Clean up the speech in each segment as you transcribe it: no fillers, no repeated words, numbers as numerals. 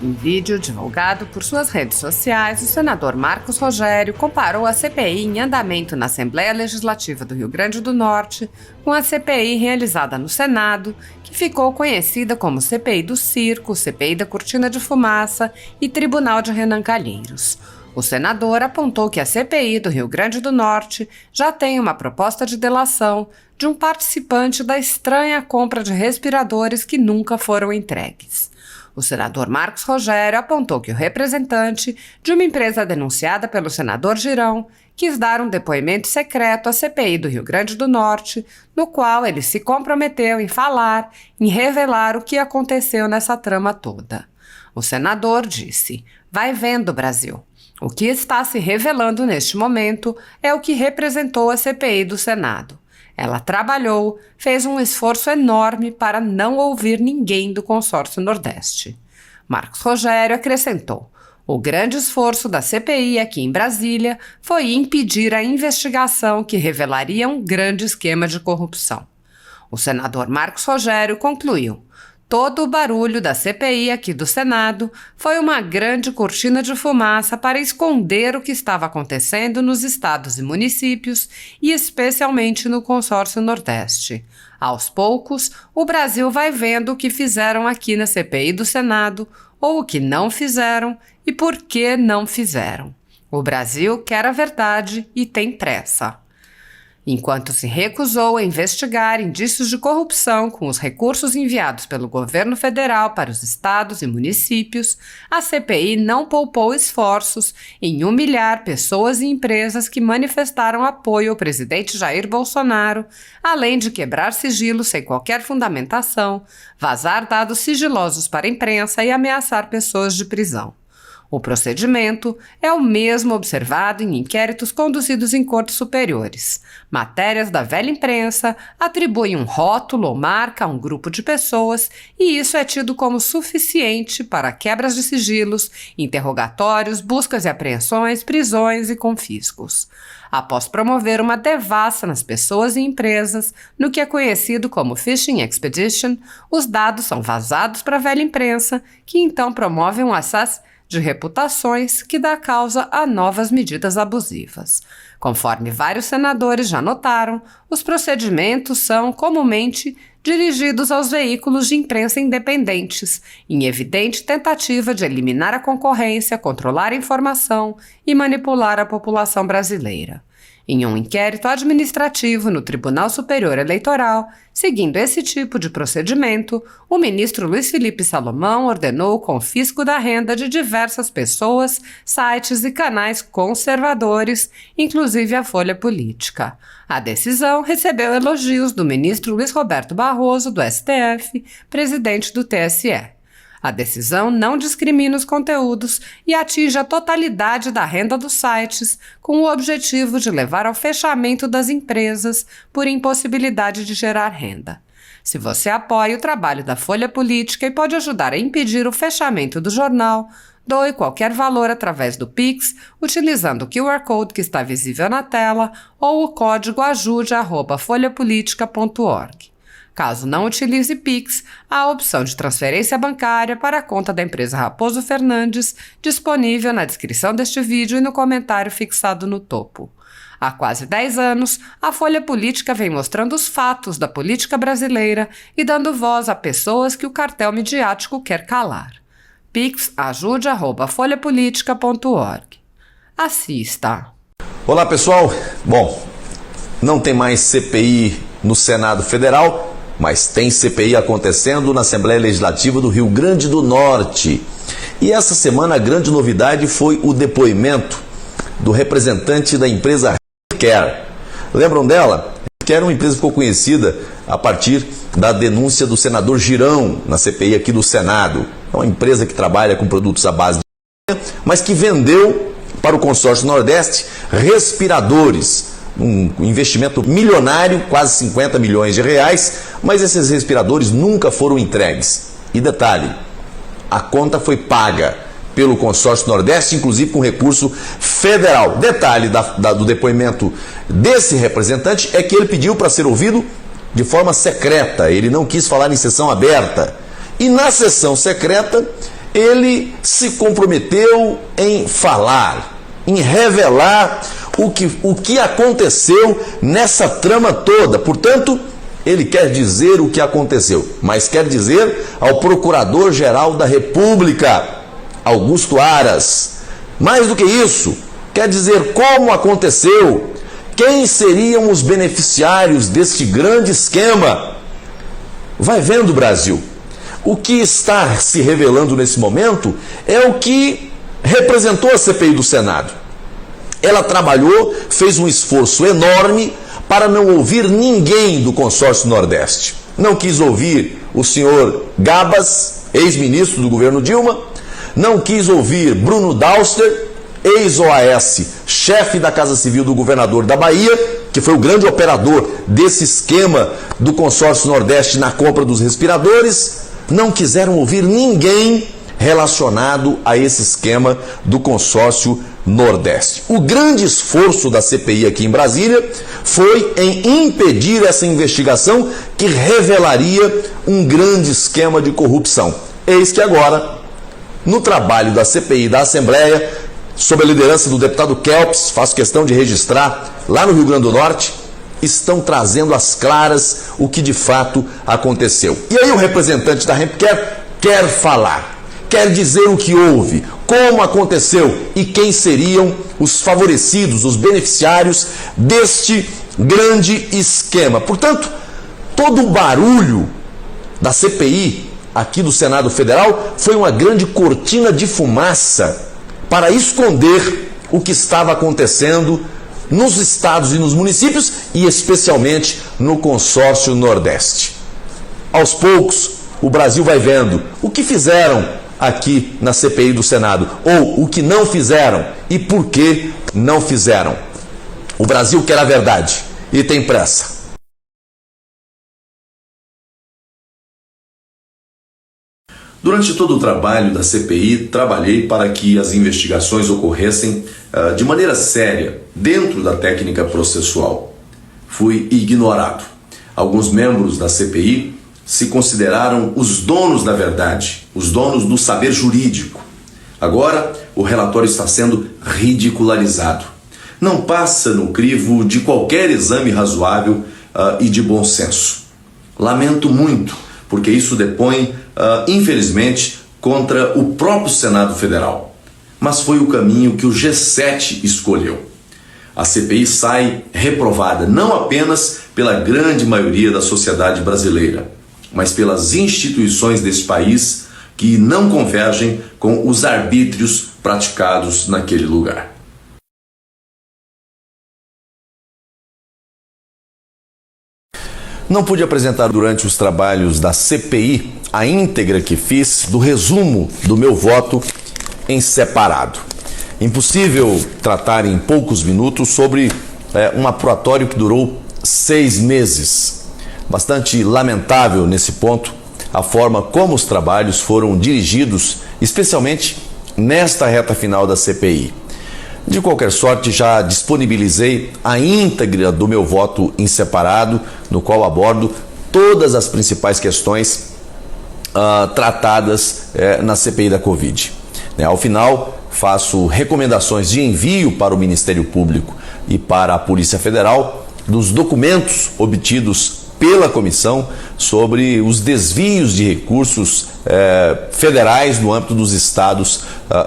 Em vídeo divulgado por suas redes sociais, o senador Marcos Rogério comparou a CPI em andamento na Assembleia Legislativa do Rio Grande do Norte com a CPI realizada no Senado, que ficou conhecida como CPI do Circo, CPI da Cortina de Fumaça e Tribunal de Renan Calheiros. O senador apontou que a CPI do Rio Grande do Norte já tem uma proposta de delação de um participante da estranha compra de respiradores que nunca foram entregues. O senador Marcos Rogério apontou que o representante de uma empresa denunciada pelo senador Girão quis dar um depoimento secreto à CPI do Rio Grande do Norte, no qual ele se comprometeu em revelar o que aconteceu nessa trama toda. O senador disse: "Vai vendo, Brasil. O que está se revelando neste momento é o que representou a CPI do Senado. Ela trabalhou, fez um esforço enorme para não ouvir ninguém do consórcio Nordeste." Marcos Rogério acrescentou: "O grande esforço da CPI aqui em Brasília foi impedir a investigação que revelaria um grande esquema de corrupção." O senador Marcos Rogério concluiu: "Todo o barulho da CPI aqui do Senado foi uma grande cortina de fumaça para esconder o que estava acontecendo nos estados e municípios e especialmente no consórcio Nordeste. Aos poucos, o Brasil vai vendo o que fizeram aqui na CPI do Senado ou o que não fizeram e por que não fizeram. O Brasil quer a verdade e tem pressa." Enquanto se recusou a investigar indícios de corrupção com os recursos enviados pelo governo federal para os estados e municípios, a CPI não poupou esforços em humilhar pessoas e empresas que manifestaram apoio ao presidente Jair Bolsonaro, além de quebrar sigilos sem qualquer fundamentação, vazar dados sigilosos para a imprensa e ameaçar pessoas de prisão. O procedimento é o mesmo observado em inquéritos conduzidos em cortes superiores. Matérias da velha imprensa atribuem um rótulo ou marca a um grupo de pessoas e isso é tido como suficiente para quebras de sigilos, interrogatórios, buscas e apreensões, prisões e confiscos. Após promover uma devassa nas pessoas e empresas, no que é conhecido como Fishing Expedition, os dados são vazados para a velha imprensa, que então promove um acesso de reputações que dá causa a novas medidas abusivas. Conforme vários senadores já notaram, os procedimentos são, comumente, dirigidos aos veículos de imprensa independentes, em evidente tentativa de eliminar a concorrência, controlar a informação e manipular a população brasileira. Em um inquérito administrativo no Tribunal Superior Eleitoral, seguindo esse tipo de procedimento, o ministro Luiz Felipe Salomão ordenou o confisco da renda de diversas pessoas, sites e canais conservadores, inclusive a Folha Política. A decisão recebeu elogios do ministro Luiz Roberto Barroso, do STF, presidente do TSE. A decisão não discrimina os conteúdos e atinge a totalidade da renda dos sites, com o objetivo de levar ao fechamento das empresas por impossibilidade de gerar renda. Se você apoia o trabalho da Folha Política e pode ajudar a impedir o fechamento do jornal, doe qualquer valor através do Pix, utilizando o QR Code que está visível na tela ou o código ajude@folhapolitica.org. Caso não utilize Pix, há a opção de transferência bancária para a conta da empresa Raposo Fernandes, disponível na descrição deste vídeo e no comentário fixado no topo. Há quase 10 anos, a Folha Política vem mostrando os fatos da política brasileira e dando voz a pessoas que o cartel midiático quer calar. Pix ajude@folhapolitica.org. Assista. Olá, pessoal. Bom, não tem mais CPI no Senado Federal, mas tem CPI acontecendo na Assembleia Legislativa do Rio Grande do Norte. E essa semana a grande novidade foi o depoimento do representante da empresa Healthcare. Lembram dela? Healthcare é uma empresa que ficou conhecida a partir da denúncia do senador Girão na CPI aqui do Senado. É uma empresa que trabalha com produtos à base de mas que vendeu para o consórcio Nordeste respiradores. Um investimento milionário, quase 50 milhões de reais, mas esses respiradores nunca foram entregues. E detalhe, a conta foi paga pelo consórcio Nordeste, inclusive com recurso federal. Detalhe do depoimento desse representante é que ele pediu para ser ouvido de forma secreta, ele não quis falar em sessão aberta. E na sessão secreta, ele se comprometeu em falar, em revelar o que aconteceu nessa trama toda. Portanto, ele quer dizer o que aconteceu, mas quer dizer ao Procurador-Geral da República, Augusto Aras. Mais do que isso, quer dizer como aconteceu, quem seriam os beneficiários deste grande esquema. Vai vendo, Brasil, o que está se revelando nesse momento é o que representou a CPI do Senado. Ela trabalhou, fez um esforço enorme para não ouvir ninguém do consórcio Nordeste. Não quis ouvir o senhor Gabas, ex-ministro do governo Dilma, não quis ouvir Bruno Dauster, ex-OAS, chefe da Casa Civil do governador da Bahia, que foi o grande operador desse esquema do consórcio Nordeste na compra dos respiradores. Não quiseram ouvir ninguém relacionado a esse esquema do consórcio Nordeste. O grande esforço da CPI aqui em Brasília foi em impedir essa investigação que revelaria um grande esquema de corrupção. Eis que agora, no trabalho da CPI da Assembleia, sob a liderança do deputado Kelps, faço questão de registrar, lá no Rio Grande do Norte, estão trazendo às claras o que de fato aconteceu. E aí o representante da Rempcare quer falar, quer dizer o que houve, como aconteceu e quem seriam os favorecidos, os beneficiários deste grande esquema. Portanto, todo o barulho da CPI aqui do Senado Federal foi uma grande cortina de fumaça para esconder o que estava acontecendo nos estados e nos municípios e especialmente no consórcio Nordeste. Aos poucos, o Brasil vai vendo o que fizeram aqui na CPI do Senado, ou o que não fizeram e por que não fizeram. O Brasil quer a verdade e tem pressa. Durante todo o trabalho da CPI, trabalhei para que as investigações ocorressem de maneira séria, dentro da técnica processual. Fui ignorado. Alguns membros da CPI se consideraram os donos da verdade, os donos do saber jurídico. Agora, o relatório está sendo ridicularizado. Não passa no crivo de qualquer exame razoável e de bom senso. Lamento muito, porque isso depõe, infelizmente, contra o próprio Senado Federal. Mas foi o caminho que o G7 escolheu. A CPI sai reprovada não apenas pela grande maioria da sociedade brasileira, mas pelas instituições desse país que não convergem com os arbítrios praticados naquele lugar. Não pude apresentar durante os trabalhos da CPI a íntegra que fiz do resumo do meu voto em separado. Impossível tratar em poucos minutos sobre um apuratório que durou 6 meses. Bastante lamentável nesse ponto a forma como os trabalhos foram dirigidos, especialmente nesta reta final da CPI. De qualquer sorte, já disponibilizei a íntegra do meu voto em separado, no qual abordo todas as principais questões tratadas na CPI da Covid. Ao final, faço recomendações de envio para o Ministério Público e para a Polícia Federal dos documentos obtidos pela comissão sobre os desvios de recursos federais no âmbito dos estados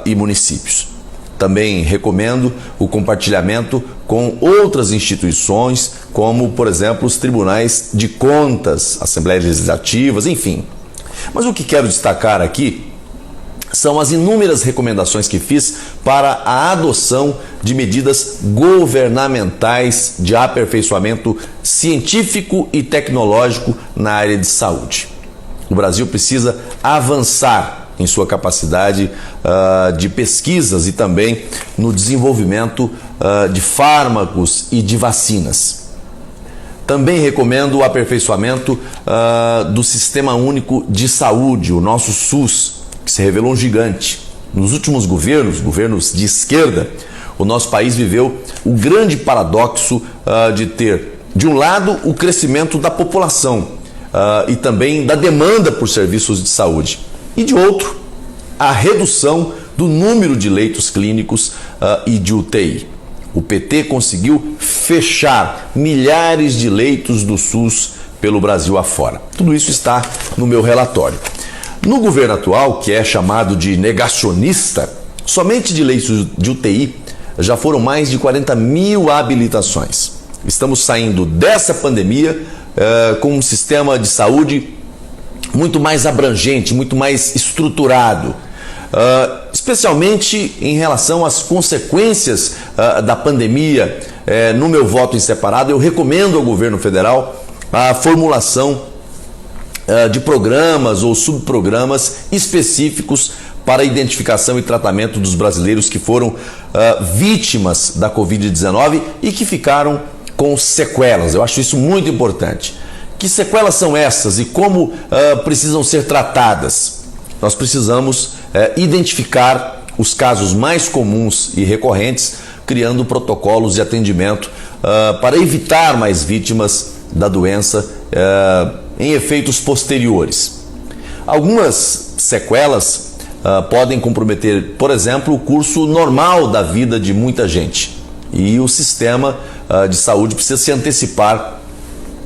e municípios. Também recomendo o compartilhamento com outras instituições, como, por exemplo, os tribunais de contas, assembleias legislativas, enfim. Mas o que quero destacar aqui são as inúmeras recomendações que fiz para a adoção de medidas governamentais de aperfeiçoamento científico e tecnológico na área de saúde. O Brasil precisa avançar em sua capacidade de pesquisas e também no desenvolvimento de fármacos e de vacinas. Também recomendo o aperfeiçoamento do Sistema Único de Saúde, o nosso SUS, que se revelou um gigante. Nos últimos governos de esquerda, o nosso país viveu o grande paradoxo de ter, de um lado, o crescimento da população e também da demanda por serviços de saúde, e de outro, a redução do número de leitos clínicos e de UTI. O PT conseguiu fechar milhares de leitos do SUS pelo Brasil afora. Tudo isso está no meu relatório. No governo atual, que é chamado de negacionista, somente de leitos de UTI já foram mais de 40 mil habilitações. Estamos saindo dessa pandemia com um sistema de saúde muito mais abrangente, muito mais estruturado, especialmente em relação às consequências da pandemia. No meu voto em separado, eu recomendo ao governo federal a formulação de programas ou subprogramas específicos para a identificação e tratamento dos brasileiros que foram vítimas da Covid-19 e que ficaram com sequelas. Eu acho isso muito importante. Que sequelas são essas e como precisam ser tratadas? Nós precisamos identificar os casos mais comuns e recorrentes, criando protocolos de atendimento para evitar mais vítimas da doença em efeitos posteriores. Algumas sequelas podem comprometer, por exemplo, o curso normal da vida de muita gente. E o sistema de saúde precisa se antecipar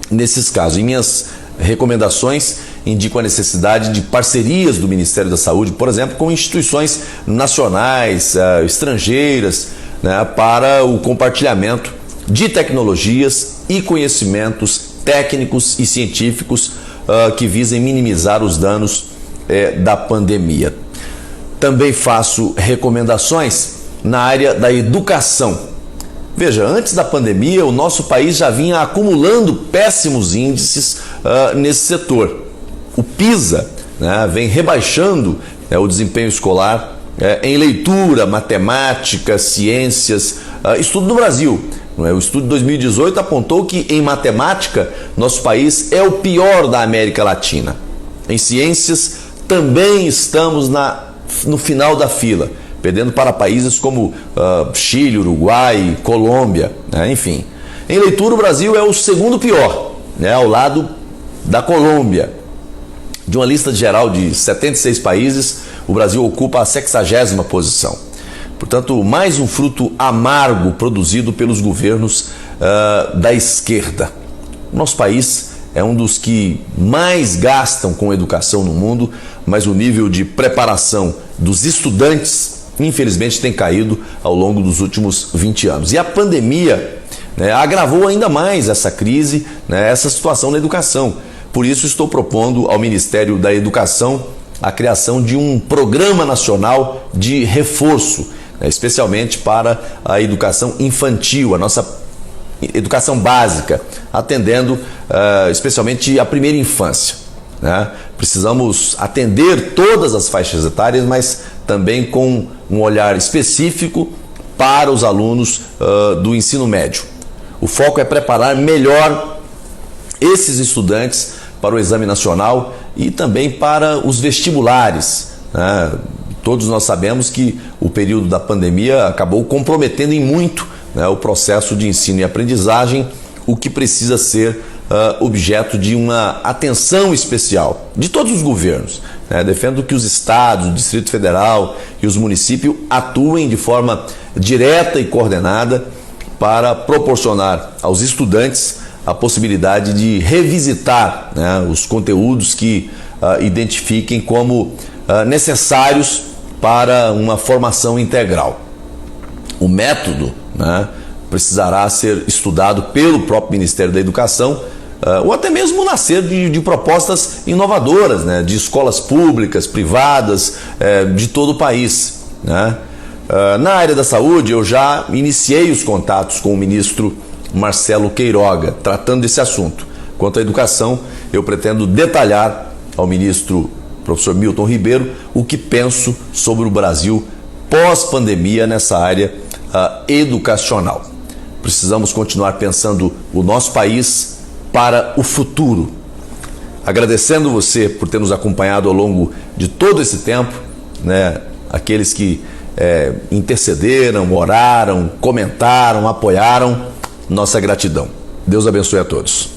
nesses casos. Em minhas recomendações, indico a necessidade de parcerias do Ministério da Saúde, por exemplo, com instituições nacionais, estrangeiras, né, para o compartilhamento de tecnologias e conhecimentos técnicos e científicos que visem minimizar os danos da pandemia. Também faço recomendações na área da educação. Veja, antes da pandemia, o nosso país já vinha acumulando péssimos índices nesse setor. O PISA, né, vem rebaixando o desempenho escolar em leitura, matemática, ciências, estudo no Brasil. O estudo de 2018 apontou que em matemática, nosso país é o pior da América Latina. Em ciências, também estamos no final da fila, perdendo para países como Chile, Uruguai, Colômbia, né? Enfim. Em leitura, o Brasil é o segundo pior, né? Ao lado da Colômbia. De uma lista geral de 76 países, o Brasil ocupa a 60ª posição. Portanto, mais um fruto amargo produzido pelos governos da esquerda. Nosso país é um dos que mais gastam com educação no mundo, mas o nível de preparação dos estudantes, infelizmente, tem caído ao longo dos últimos 20 anos. E a pandemia, né, agravou ainda mais essa crise, né, essa situação na educação. Por isso, estou propondo ao Ministério da Educação a criação de um programa nacional de reforço, né, especialmente para a educação infantil, a nossa educação básica, atendendo especialmente a primeira infância, né? Precisamos atender todas as faixas etárias, mas também com um olhar específico para os alunos do ensino médio. O foco é preparar melhor esses estudantes para o exame nacional e também para os vestibulares, né? Todos nós sabemos que o período da pandemia acabou comprometendo em muito, né, o processo de ensino e aprendizagem, o que precisa ser objeto de uma atenção especial de todos os governos, né? Defendo que os estados, o Distrito Federal e os municípios atuem de forma direta e coordenada para proporcionar aos estudantes a possibilidade de revisitar, né, os conteúdos que identifiquem como necessários para uma formação integral. O método, né, precisará ser estudado pelo próprio Ministério da Educação, ou até mesmo nascer de propostas inovadoras, né, de escolas públicas, privadas, de todo o país, né? Na área da saúde, eu já iniciei os contatos com o ministro Marcelo Queiroga, tratando desse assunto. Quanto à educação, eu pretendo detalhar ao ministro professor Milton Ribeiro o que penso sobre o Brasil pós-pandemia nessa área educacional. Precisamos continuar pensando o nosso país para o futuro. Agradecendo você por ter nos acompanhado ao longo de todo esse tempo, né? Aqueles que intercederam, oraram, comentaram, apoiaram, nossa gratidão. Deus abençoe a todos.